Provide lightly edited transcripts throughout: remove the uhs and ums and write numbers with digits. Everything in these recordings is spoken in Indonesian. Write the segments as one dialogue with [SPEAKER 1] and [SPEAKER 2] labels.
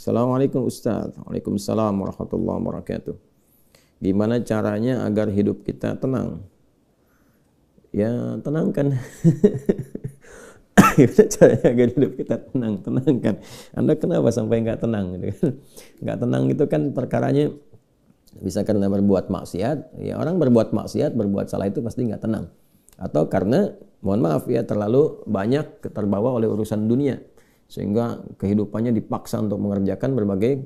[SPEAKER 1] Assalamualaikum Ustaz. Waalaikumsalam warahmatullahi wabarakatuh. Gimana caranya agar hidup kita tenang? Ya, tenangkan. Gimana caranya agar hidup kita tenang? Tenangkan. Anda kenapa sampai nggak tenang? Nggak tenang itu kan perkaranya bisa karena berbuat maksiat. Ya, orang berbuat maksiat, berbuat salah itu pasti nggak tenang. Atau karena, mohon maaf ya, terlalu banyak terbawa oleh urusan dunia. Sehingga kehidupannya dipaksa untuk mengerjakan berbagai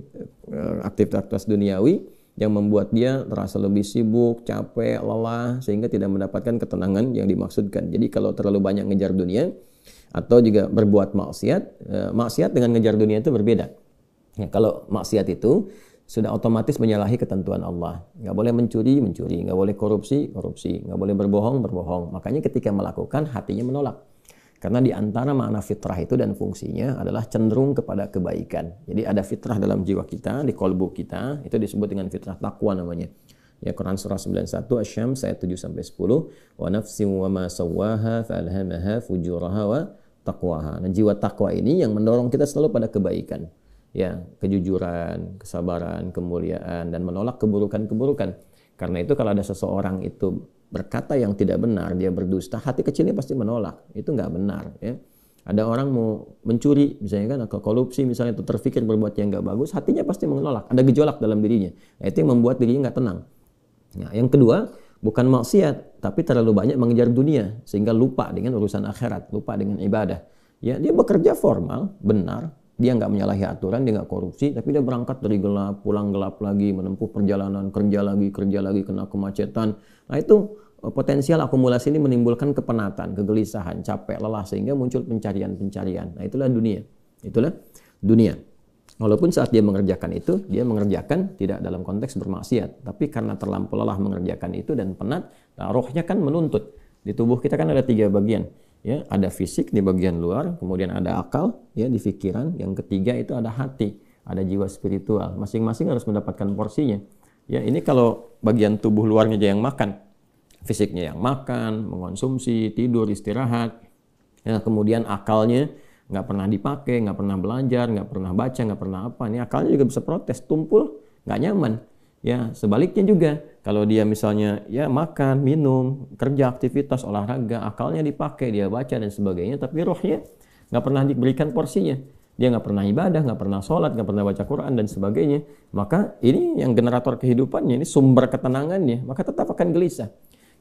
[SPEAKER 1] aktivitas duniawi yang membuat dia terasa lebih sibuk, capek, lelah, sehingga tidak mendapatkan ketenangan yang dimaksudkan. Jadi kalau terlalu banyak ngejar dunia atau juga berbuat maksiat, maksiat dengan ngejar dunia itu berbeda. Ya, kalau maksiat itu sudah otomatis menyalahi ketentuan Allah. Nggak boleh mencuri, mencuri. Nggak boleh korupsi, korupsi. Nggak boleh berbohong, berbohong. Makanya ketika melakukan, hatinya menolak. Karena di antara makna fitrah itu dan fungsinya adalah cenderung kepada kebaikan. Jadi ada fitrah dalam jiwa kita, di kolbu kita, itu disebut dengan fitrah takwa namanya. Ya, Quran surah 91 Asy-Syams ayat 7-10, wa nafsin wa ma sawwaha fa'alhamaha fujuraha wa taqwaha. Nah, jiwa takwa ini yang mendorong kita selalu pada kebaikan. Ya, kejujuran, kesabaran, kemuliaan, dan menolak keburukan-keburukan. Karena itu kalau ada seseorang itu berkata yang tidak benar, dia berdusta, hati kecilnya pasti menolak. Itu nggak benar. Ya. Ada orang mau mencuri, misalnya kan, atau korupsi, misalnya itu terfikir berbuat yang nggak bagus, hatinya pasti menolak. Ada gejolak dalam dirinya. Nah, itu yang membuat dirinya nggak tenang. Nah, yang kedua, bukan maksiat, tapi terlalu banyak mengejar dunia, sehingga lupa dengan urusan akhirat, lupa dengan ibadah. Ya, dia bekerja formal, benar, dia nggak menyalahi aturan, dia nggak korupsi, tapi dia berangkat dari gelap, pulang gelap lagi, menempuh perjalanan, kerja lagi, kena kemacetan. Nah, itu potensial akumulasi ini menimbulkan kepenatan, kegelisahan, capek, lelah, sehingga muncul pencarian-pencarian. Nah, itulah dunia. Itulah dunia. Walaupun saat dia mengerjakan itu, dia mengerjakan tidak dalam konteks bermaksiat. Tapi karena terlampau lelah mengerjakan itu dan penat, nah, rohnya kan menuntut. Di tubuh kita kan ada 3 bagian. Ya, ada fisik di bagian luar, kemudian ada akal, ya, di pikiran. Yang ketiga itu ada hati, ada jiwa spiritual. Masing-masing harus mendapatkan porsinya. Ya, ini kalau bagian tubuh luarnya aja yang makan, fisiknya yang makan, mengonsumsi, tidur, istirahat. Ya, kemudian akalnya nggak pernah dipakai, nggak pernah belajar, nggak pernah baca, nggak pernah apa. Ini akalnya juga bisa protes, tumpul, nggak nyaman. Ya, sebaliknya juga, kalau dia misalnya ya makan, minum, kerja, aktivitas, olahraga, akalnya dipakai, dia baca dan sebagainya, tapi rohnya nggak pernah diberikan porsinya. Dia nggak pernah ibadah, nggak pernah sholat, nggak pernah baca Quran dan sebagainya. Maka ini yang generator kehidupannya, ini sumber ketenangannya, maka tetap akan gelisah.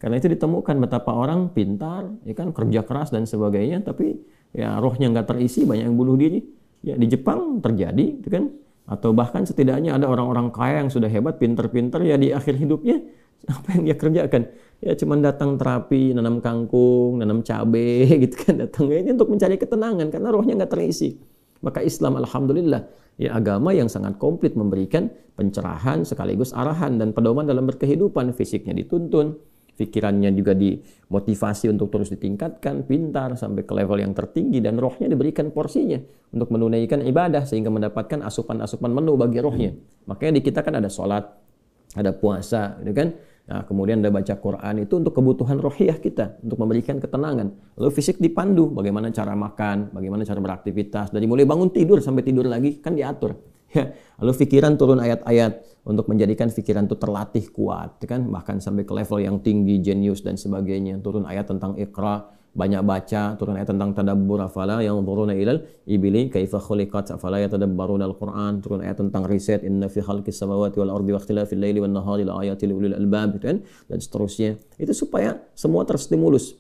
[SPEAKER 1] Karena itu ditemukan betapa orang pintar, ya kan, kerja keras dan sebagainya, tapi ya rohnya nggak terisi, banyak yang bunuh diri. Ya, di Jepang terjadi, itu kan. Atau bahkan setidaknya ada orang-orang kaya yang sudah hebat, pintar-pintar, ya di akhir hidupnya apa yang dia kerjakan? Ya cuman datang terapi, nanam kangkung, nanam cabai, gitu kan, datangnya ini untuk mencari ketenangan karena rohnya nggak terisi. Maka Islam, alhamdulillah, ya agama yang sangat komplit, memberikan pencerahan sekaligus arahan dan pedoman dalam berkehidupan. Fisiknya dituntun, pikirannya juga dimotivasi untuk terus ditingkatkan, pintar sampai ke level yang tertinggi, dan rohnya diberikan porsinya untuk menunaikan ibadah sehingga mendapatkan asupan-asupan menu bagi rohnya. Makanya di kita kan ada sholat, ada puasa, gitu kan? Nah, kemudian ada baca Quran, itu untuk kebutuhan rohiyah kita, untuk memberikan ketenangan. Lalu fisik dipandu, bagaimana cara makan, bagaimana cara beraktivitas, dari mulai bangun tidur sampai tidur lagi kan diatur. Ya, lalu pikiran turun ayat-ayat untuk menjadikan pikiran itu terlatih kuat, kan, bahkan sampai ke level yang tinggi, jenius dan sebagainya. Turun ayat tentang Iqra, banyak baca, turun ayat tentang tadabbur, afala yanzuruna ilal ibili kaifa khuliqat afala yatadabbaruna al-Qur'an, turun ayat tentang riset, inna fi khalqis samawati wal ardi wa ikhtilafil laili wan nahari laayatil liulil albab, kan, dan seterusnya. Itu supaya semua terstimulus.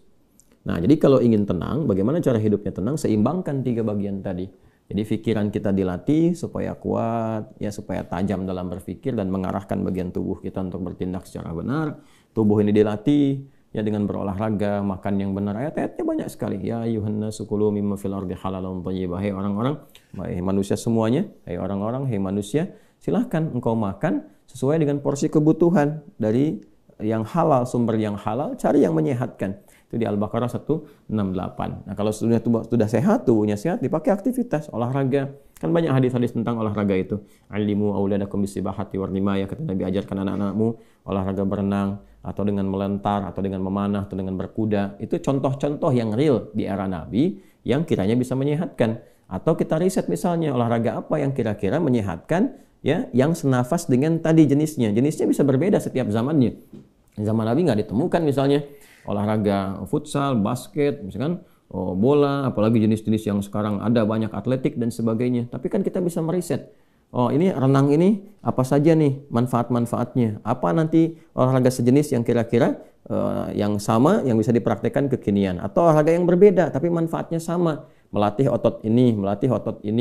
[SPEAKER 1] Nah, jadi kalau ingin tenang, bagaimana cara hidupnya tenang? Seimbangkan 3 bagian tadi. Jadi pikiran kita dilatih supaya kuat, ya, supaya tajam dalam berpikir dan mengarahkan bagian tubuh kita untuk bertindak secara benar. Tubuh ini dilatih ya dengan berolahraga, makan yang benar. Ayat-ayatnya banyak sekali. Ya ayyuhan nasu kulu mimma fil ardi halalan thayyibah. Hai orang-orang, hai manusia semuanya, hai orang-orang, hai manusia, silahkan engkau makan sesuai dengan porsi kebutuhan dari yang halal, sumber yang halal, cari yang menyehatkan. Itu di Al-Baqarah 168. Nah, kalau sudah sehat, tubuhnya sehat, dipakai aktivitas, olahraga. Kan banyak hadis-hadis tentang olahraga itu. Alimu auladakum bisibahati warrimaya, kata Nabi, ajarkan anak-anakmu olahraga berenang, atau dengan melentar, atau dengan memanah, atau dengan berkuda. Itu contoh-contoh yang real di era Nabi yang kiranya bisa menyehatkan. Atau kita riset misalnya olahraga apa yang kira-kira menyehatkan, ya, yang senafas dengan tadi jenisnya. Jenisnya bisa berbeda setiap zamannya. Di zaman Nabi nggak ditemukan misalnya olahraga futsal, basket, misalkan bola, apalagi jenis-jenis yang sekarang ada banyak atletik dan sebagainya. Tapi kan kita bisa meriset. Oh, ini renang ini apa saja nih manfaat-manfaatnya? Apa nanti olahraga sejenis yang kira-kira yang sama yang bisa dipraktekkan kekinian, atau olahraga yang berbeda tapi manfaatnya sama, melatih otot ini,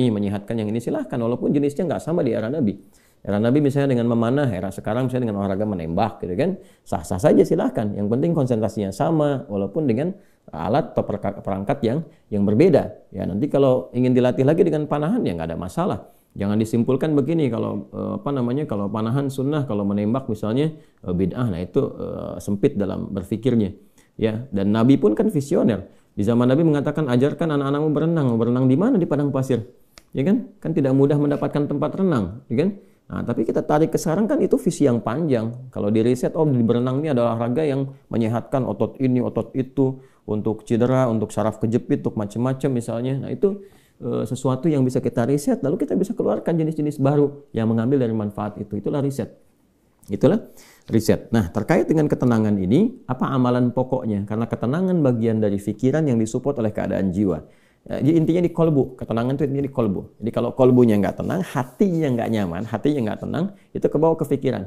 [SPEAKER 1] menyehatkan yang ini, silahkan walaupun jenisnya nggak sama di era Nabi. Era Nabi misalnya dengan memanah, era sekarang misalnya dengan olahraga menembak gitu kan, sah-sah saja silahkan. Yang penting konsentrasinya sama walaupun dengan alat atau perangkat yang berbeda. Ya nanti kalau ingin dilatih lagi dengan panahan ya nggak ada masalah. Jangan disimpulkan begini, kalau kalau panahan sunnah, kalau menembak misalnya bid'ah, nah itu sempit dalam berpikirnya. Ya, dan Nabi pun kan visioner. Di zaman Nabi mengatakan, ajarkan anak-anakmu berenang. Berenang di mana? Di padang pasir. Ya kan? Kan tidak mudah mendapatkan tempat renang, ya kan? Nah, tapi kita tarik ke sekarang kan itu visi yang panjang. Kalau di riset, di berenang ini adalah olahraga yang menyehatkan otot ini, otot itu, untuk cedera, untuk saraf kejepit, untuk macam-macam misalnya. Nah, itu sesuatu yang bisa kita riset, lalu kita bisa keluarkan jenis-jenis baru yang mengambil dari manfaat itu. Itulah riset. Itulah riset. Nah, terkait dengan ketenangan ini, apa amalan pokoknya? Karena ketenangan bagian dari pikiran yang disupport oleh keadaan jiwa. Jadi intinya di kolbu. Ketenangan itu intinya di kolbu. Jadi kalau kolbunya nggak tenang, hatinya nggak nyaman, hatinya nggak tenang, itu kebawa ke pikiran.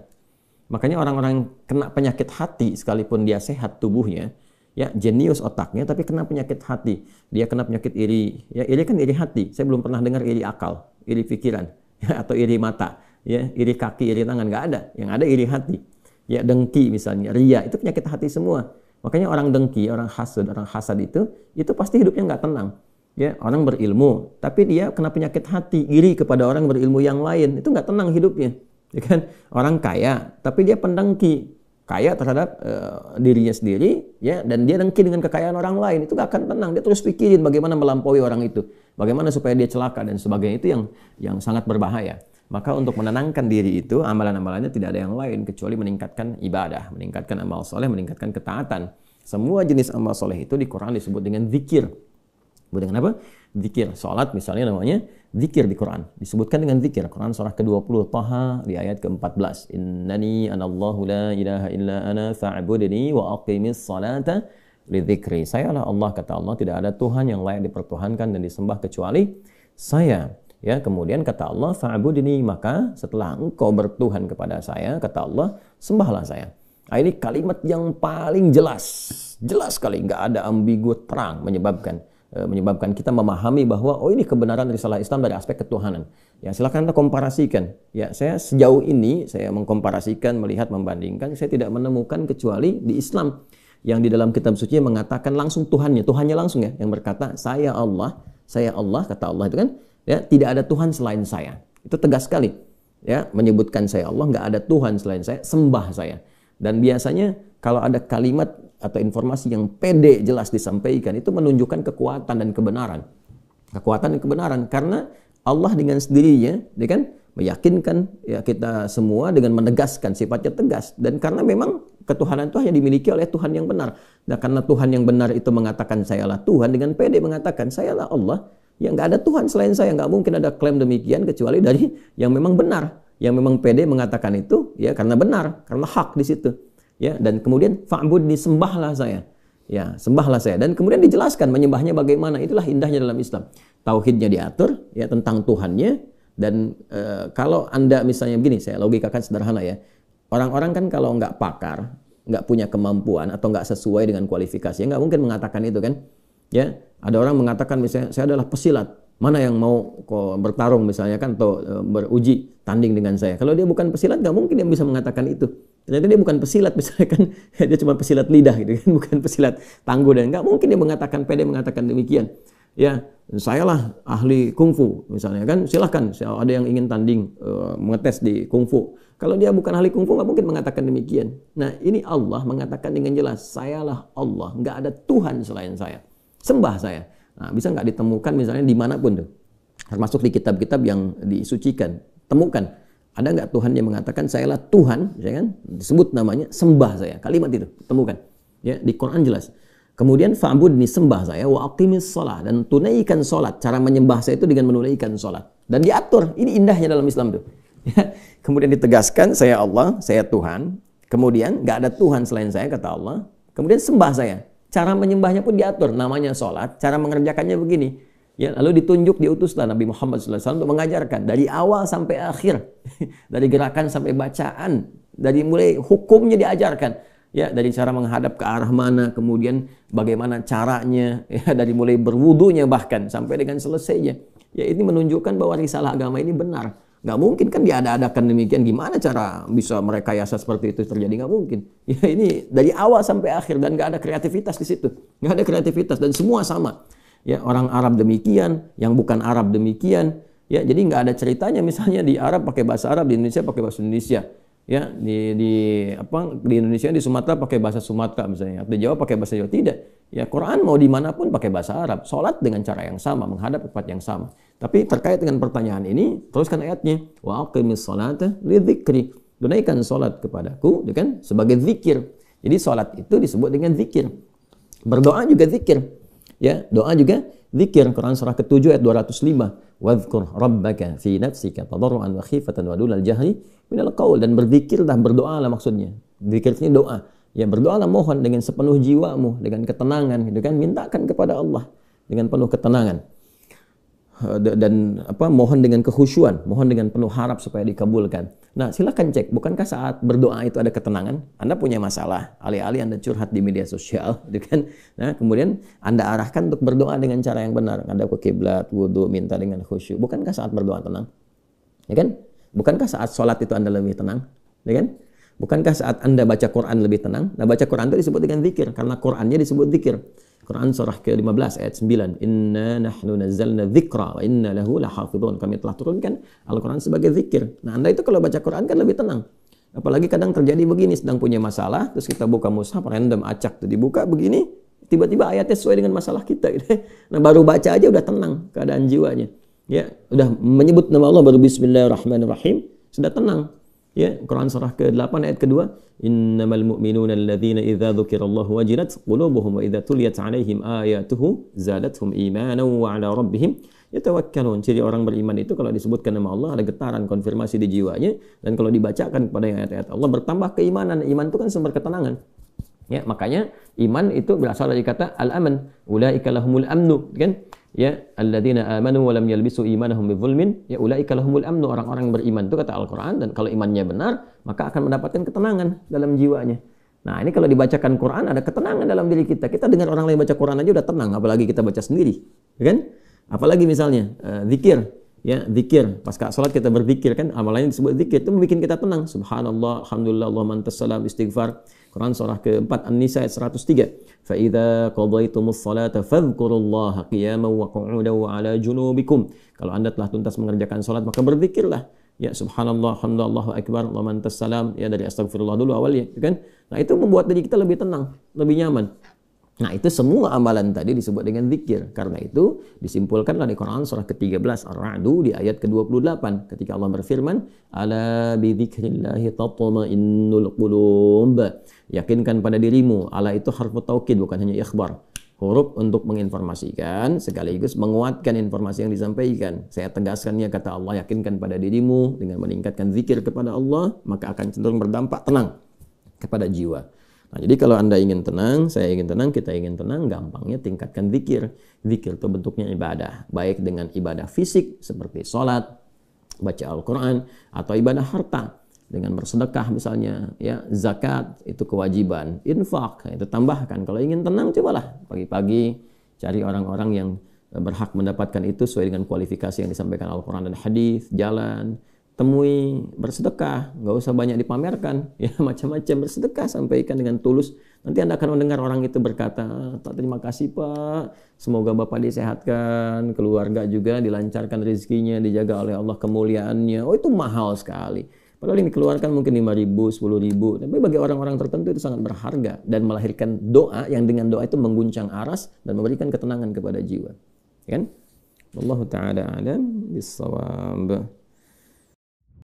[SPEAKER 1] Makanya orang-orang kena penyakit hati, sekalipun dia sehat tubuhnya, ya jenius otaknya, tapi kena penyakit hati. Dia kena penyakit iri. Ya, iri kan iri hati. Saya belum pernah dengar iri akal, iri pikiran, ya, atau iri mata, ya, iri kaki, iri tangan, nggak ada. Yang ada iri hati. Ya, dengki misalnya, ria, itu penyakit hati semua. Makanya orang dengki, orang hasad itu pasti hidupnya nggak tenang. Ya, orang berilmu, tapi dia kena penyakit hati, iri kepada orang berilmu yang lain, itu nggak tenang hidupnya. Ya kan? Orang kaya, tapi dia pendengki, kaya terhadap dirinya sendiri, ya, dan dia dengki dengan kekayaan orang lain, itu gak akan tenang. Dia terus pikirin bagaimana melampaui orang itu, bagaimana supaya dia celaka dan sebagainya. Itu yang sangat berbahaya. Maka untuk menenangkan diri itu, amalan-amalannya tidak ada yang lain kecuali meningkatkan ibadah, meningkatkan amal soleh, meningkatkan ketaatan. Semua jenis amal soleh itu di Quran disebut dengan zikir. Disebut dengan apa? Zikir. Salat misalnya namanya zikir di Quran. Disebutkan dengan zikir. Quran surah ke-20 Taha di ayat ke-14. Innani anallahu la ilaha illa ana fa'budni wa aqimis salata li dzikri. Sayalah Allah, kata Allah, tidak ada Tuhan yang layak dipertuhankan dan disembah kecuali saya. Ya, kemudian kata Allah, fa'budni, maka setelah engkau bertuhan kepada saya, kata Allah, sembahlah saya. Nah, ini kalimat yang paling jelas sekali, nggak ada ambigu, terang, menyebabkan kita memahami bahwa ini kebenaran risalah Islam dari aspek ketuhanan. Ya, silakan Anda komparasikan. Ya, saya sejauh ini saya mengkomparasikan, melihat, membandingkan, saya tidak menemukan kecuali di Islam yang di dalam kitab suci mengatakan langsung Tuhannya langsung, ya, yang berkata saya Allah, kata Allah itu kan, ya, tidak ada Tuhan selain saya. Itu tegas sekali. Ya, menyebutkan saya Allah, nggak ada Tuhan selain saya, sembah saya. Dan biasanya kalau ada kalimat atau informasi yang pede jelas disampaikan, itu menunjukkan kekuatan dan kebenaran. Kekuatan dan kebenaran karena Allah dengan sendirinya, dia kan meyakinkan ya kita semua dengan menegaskan sifatnya tegas, dan karena memang ketuhanan itu hanya dimiliki oleh Tuhan yang benar. Dan karena Tuhan yang benar itu mengatakan sayalah Tuhan, dengan pede mengatakan sayalah Allah, ya nggak ada Tuhan selain saya. Nggak mungkin ada klaim demikian kecuali dari yang memang benar, yang memang pede mengatakan itu, ya karena benar, karena hak di situ. Ya, dan kemudian fa'budni, sembahlah saya. Ya, sembahlah saya. Dan kemudian dijelaskan menyembahnya bagaimana. Itulah indahnya dalam Islam. Tauhidnya diatur, ya, tentang Tuhannya. Dan kalau Anda misalnya begini, saya logikakan sederhana ya. Orang-orang kan kalau nggak pakar, nggak punya kemampuan atau nggak sesuai dengan kualifikasinya, nggak mungkin mengatakan itu kan. Ya, ada orang mengatakan misalnya saya adalah pesilat. Mana yang mau bertarung misalnya kan, atau beruji tanding dengan saya. Kalau dia bukan pesilat, nggak mungkin dia bisa mengatakan itu. Ternyata dia bukan pesilat misalnya kan, dia cuma pesilat lidah gitu kan, bukan pesilat tangguh, dan nggak mungkin dia pede mengatakan demikian. Ya, sayalah ahli kungfu misalnya kan, silahkan ada yang ingin tanding mengetes di kungfu. Kalau dia bukan ahli kungfu nggak mungkin mengatakan demikian. Nah, ini Allah mengatakan dengan jelas, sayalah Allah, nggak ada Tuhan selain saya, sembah saya. Nah, bisa nggak ditemukan misalnya dimanapun tuh, termasuk di kitab-kitab yang disucikan, temukan. Ada nggak Tuhan yang mengatakan sayalah Tuhan, ya kan? Disebut namanya, sembah saya. Kalimat itu temukan. Ya, di Quran jelas. Kemudian fa'budni, sembah saya, wa aqimis shalah, dan tunaikan salat. Cara menyembah saya itu dengan menunaikan salat. Dan diatur, ini indahnya dalam Islam tuh. Ya. Kemudian ditegaskan, saya Allah, saya Tuhan. Kemudian nggak ada Tuhan selain saya, kata Allah. Kemudian sembah saya. Cara menyembahnya pun diatur, namanya salat. Cara mengerjakannya begini. Ya, lalu ditunjuk, diutuslah Nabi Muhammad SAW untuk mengajarkan dari awal sampai akhir, dari gerakan sampai bacaan, dari mulai hukumnya diajarkan. Ya, dari cara menghadap ke arah mana, kemudian bagaimana caranya, ya, dari mulai berwudunya bahkan sampai dengan selesainya. Ya, ini menunjukkan bahwa risalah agama ini benar. Nggak mungkin kan diada-adakan demikian. Gimana cara bisa merekayasa seperti itu terjadi? Nggak mungkin. Ya, ini dari awal sampai akhir dan nggak ada kreativitas di situ. Nggak ada kreativitas dan semua sama. Ya, orang Arab demikian, yang bukan Arab demikian. Ya, jadi nggak ada ceritanya misalnya di Arab pakai bahasa Arab, di Indonesia pakai bahasa Indonesia. Ya, di Indonesia, di Sumatera pakai bahasa Sumatera misalnya, atau di Jawa pakai bahasa Jawa. Tidak. Ya, Quran mau dimanapun pakai bahasa Arab. Salat dengan cara yang sama, menghadap ke tempat yang sama. Tapi terkait dengan pertanyaan ini, teruskan ayatnya. Wa aqimis salata lidzikri. Tunaikan salat kepadaku, kan, sebagai zikir. Jadi salat itu disebut dengan zikir. Berdoa juga zikir. Ya, doa juga zikir. Quran surah ke-7 ayat 205. Wadhkur rabbaka fi nafsika tadarruan wa khifatan wa dunal jahri minal qaul, dan berzikirlah, berdoalah maksudnya. Zikir ini doa. Ya, berdoalah, mohon dengan sepenuh jiwamu, dengan ketenangan, gitu kan, mintakan kepada Allah dengan penuh ketenangan. Dan mohon dengan kekhusyuan, mohon dengan penuh harap supaya dikabulkan. Nah, silakan cek, bukankah saat berdoa itu ada ketenangan? Anda punya masalah, alih-alih Anda curhat di media sosial, gitu kan? Nah, kemudian Anda arahkan untuk berdoa dengan cara yang benar. Anda ke kiblat, wudu, minta dengan khusyuk. Bukankah saat berdoa tenang? Ya kan? Bukankah saat sholat itu Anda lebih tenang? Ya kan? Bukankah saat Anda baca Quran lebih tenang? Nah, baca Quran itu disebut dengan zikir, karena Qurannya disebut zikir. Quran surah ke-15 ayat 9. Inna nahnu nazzalna dzikra wa inna lahu lahafidhun. Kami telah turunkan Al-Quran sebagai zikir. Nah, Anda itu kalau baca Quran kan lebih tenang. Apalagi kadang terjadi begini, sedang punya masalah, terus kita buka mushaf random, acak tuh dibuka begini, tiba-tiba ayatnya sesuai dengan masalah kita gitu. Nah, baru baca aja udah tenang keadaan jiwanya. Ya, udah menyebut nama Allah baru bismillahirrahmanirrahim, sudah tenang. Ya, Quran surah ke-8 ayat kedua, innamal mu'minuna alladzina idza dzukirallahu wajilat qulubuhum wa idza tuliyat 'alaihim ayatuhu zadatuhum imanan wa 'ala rabbihim yatawakkalun. Jadi orang beriman itu kalau disebutkan nama Allah ada getaran konfirmasi di jiwanya, dan kalau dibacakan kepada ayat-ayat Allah bertambah keimanan. Iman itu kan sumber ketenangan. Ya, makanya iman itu berasal dari kata al-aman, ulaika lahumul amnu, kan? Ya, alladzina amanu wa lam yalbisu imanahum bidzulmin, ya ulaika lahumul amnu, orang-orang beriman itu kata Al-Qur'an, dan kalau imannya benar, maka akan mendapatkan ketenangan dalam jiwanya. Nah, ini kalau dibacakan Quran ada ketenangan dalam diri kita. Kita dengar orang lain baca Quran aja udah tenang, apalagi kita baca sendiri, ya kan? Apalagi misalnya zikir, ya, zikir. Pas salat kita berzikir kan, amalannya disebut zikir, itu membuat kita tenang. Subhanallah, alhamdulillah, Allahumma antas salam, istighfar. Quran surah ke-4 An-Nisa ayat 103. Fa idza qadaytumus salata fadhkurullaha qiyaman wa qu'udan wa 'ala junubikum. Kalau Anda telah tuntas mengerjakan salat, maka berzikirlah. Ya, subhanallah, alhamdulillah, Allahu akbar, Allahumma antas salam, ya, dari astagfirullah dulu awalnya, kan? Nah, itu membuat diri kita lebih tenang, lebih nyaman. Nah, itu semua amalan tadi disebut dengan zikir. Karena itu disimpulkanlah di Quran surah ke-13 Ar-Ra'd di ayat ke-28 ketika Allah berfirman, ala bi dzikrillahi tatma'innul qulub. Yakinkan pada dirimu. Ala itu harfu taukid, bukan hanya ikhbar. Huruf untuk menginformasikan sekaligus menguatkan informasi yang disampaikan. Saya tegaskannya, kata Allah, yakinkan pada dirimu dengan meningkatkan zikir kepada Allah, maka akan cenderung berdampak tenang kepada jiwa. Nah, jadi kalau Anda ingin tenang, saya ingin tenang, kita ingin tenang, gampangnya tingkatkan zikir. Zikir itu bentuknya ibadah, baik dengan ibadah fisik seperti sholat, baca Al-Quran, atau ibadah harta dengan bersedekah misalnya, ya, zakat itu kewajiban, infak itu tambahkan. Kalau ingin tenang, cobalah pagi-pagi cari orang-orang yang berhak mendapatkan itu sesuai dengan kualifikasi yang disampaikan Al-Quran dan hadis, jalan, temui, bersedekah, nggak usah banyak dipamerkan, ya, macam-macam bersedekah, sampaikan dengan tulus. Nanti Anda akan mendengar orang itu berkata, terima kasih Pak, semoga Bapak disehatkan, keluarga juga dilancarkan rezekinya, dijaga oleh Allah kemuliaannya. Oh, itu mahal sekali. Padahal yang dikeluarkan mungkin 5.000, 10.000, tapi bagi orang-orang tertentu itu sangat berharga dan melahirkan doa yang dengan doa itu mengguncang aras dan memberikan ketenangan kepada jiwa. Kan? Wallahu ta'ala a'lam bis-shawab.